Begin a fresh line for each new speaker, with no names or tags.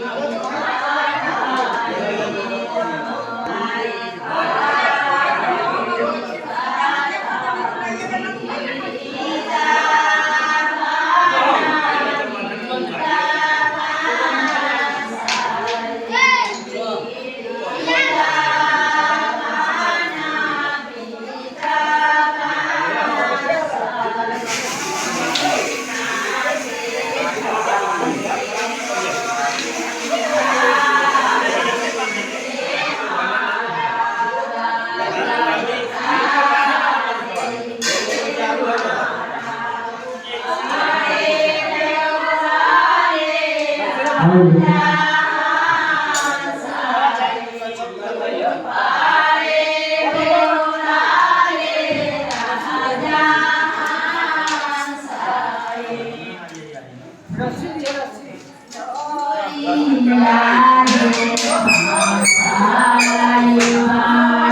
Hãy subscribe cho kênh Ghiền Mì Gõ để không bỏ lỡ